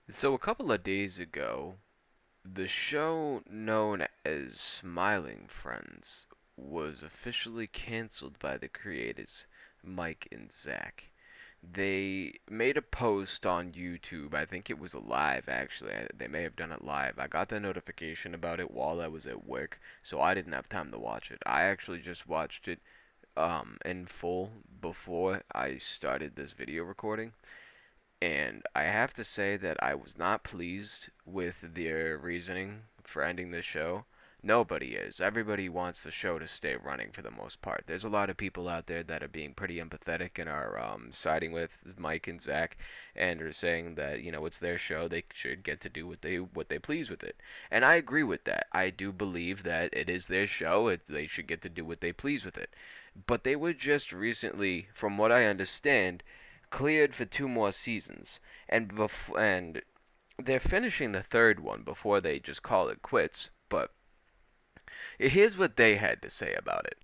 So a couple of days ago, the show known as Smiling Friends was officially canceled by the creators, Mike and Zach. They made a post on YouTube. I think it was a live, actually. They may have done it live. I got the notification about it while I was at work, so I didn't have time to watch it. I actually just watched it in full before I started this video recording. And I have to say that I was not pleased with their reasoning for ending the show. Nobody is. Everybody wants the show to stay running for the most part. There's a lot of people out there that are being pretty empathetic and are siding with Mike and Zach, and are saying that it's their show. They should get to do what they please with it. And I agree with that. I do believe that it is their show. They should get to do what they please with it. But they were just recently, from what I understand, cleared for two more seasons, and they're finishing the third one before they just call it quits. But here's what they had to say about it.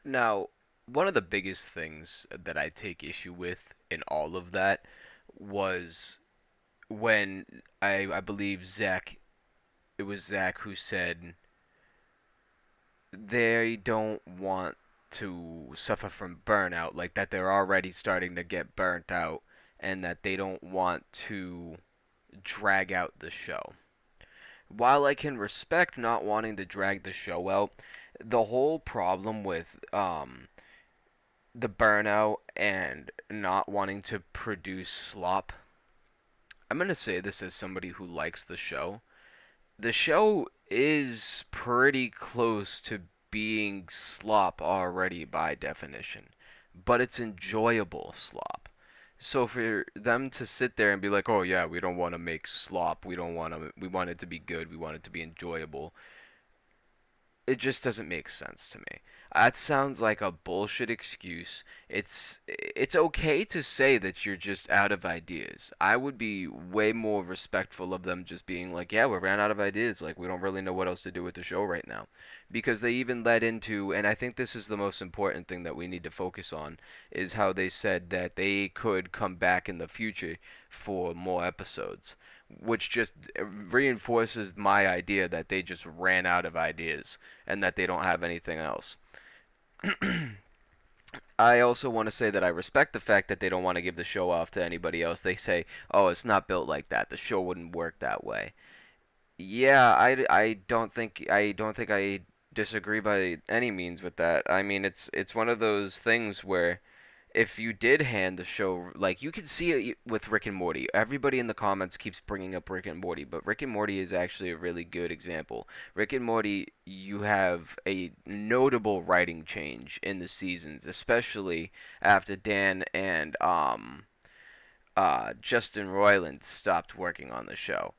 Now, one of the biggest things that I take issue with in all of that was when I believe Zach, it was Zach who said they don't want to suffer from burnout, like that they're already starting to get burnt out, and that they don't want to drag out the show. while I can respect not wanting to drag the show out, the whole problem with the burnout and not wanting to produce slop. I'm gonna say this as somebody who likes the show. The show is pretty close to being slop already by definition, but it's enjoyable slop. So for them to sit there and be like, "Oh yeah, we don't want to make slop. We want it to be good. We want it to be enjoyable." It just doesn't make sense to me. That sounds like a bullshit excuse. It's okay to say that you're just out of ideas. I would be way more respectful of them just being like, "Yeah, we ran out of ideas. Like we don't really know what else to do with the show right now." Because they even led into, and I think this is the most important thing that we need to focus on, is how they said that they could come back in the future for more episodes, which just reinforces my idea that they just ran out of ideas and that they don't have anything else. I also want to say that I respect the fact that they don't want to give the show off to anybody else. They say, "Oh, it's not built like that. The show wouldn't work that way." Yeah, I don't think I disagree by any means with that. I mean, it's one of those things where if you did hand the show, like you can see it with Rick and Morty. Everybody in the comments keeps bringing up Rick and Morty, but Rick and Morty is actually a really good example. Rick and Morty, you have a notable writing change in the seasons, especially after Dan and Justin Roiland stopped working on the show.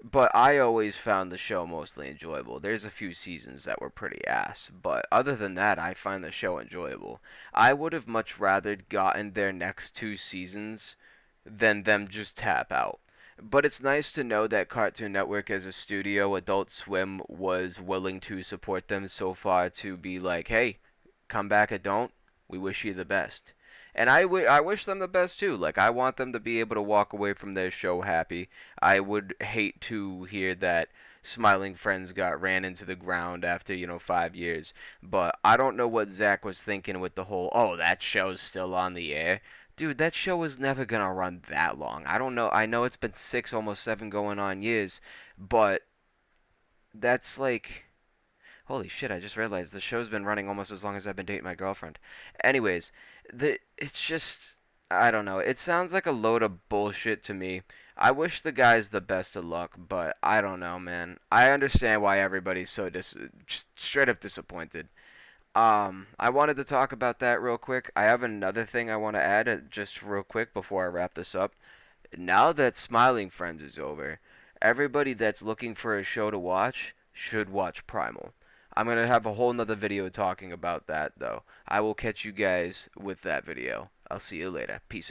But I always found the show mostly enjoyable. There's a few seasons that were pretty ass, but other than that, I find the show enjoyable. I would have much rather gotten their next two seasons than them just tap out. But it's nice to know that Cartoon Network as a studio, Adult Swim, was willing to support them so far to be like, hey, come back or don't, we wish you the best. And I wish them the best too. Like, I want them to be able to walk away from their show happy. I would hate to hear that Smiling Friends got ran into the ground after, 5 years. But I don't know what Zach was thinking with the whole, oh, that show's still on the air. Dude, that show was never gonna run that long. I don't know. I know it's been 6, almost 7 going on years, but that's like, holy shit, I just realized the show's been running almost as long as I've been dating my girlfriend. Anyways, it's just, I don't know. It sounds like a load of bullshit to me. I wish the guys the best of luck, but I don't know, man. I understand why everybody's so just straight up disappointed. I wanted to talk about that real quick. I have another thing I want to add just real quick before I wrap this up. Now that Smiling Friends is over, everybody that's looking for a show to watch should watch Primal. I'm going to have a whole nother video talking about that, though. I will catch you guys with that video. I'll see you later. Peace out.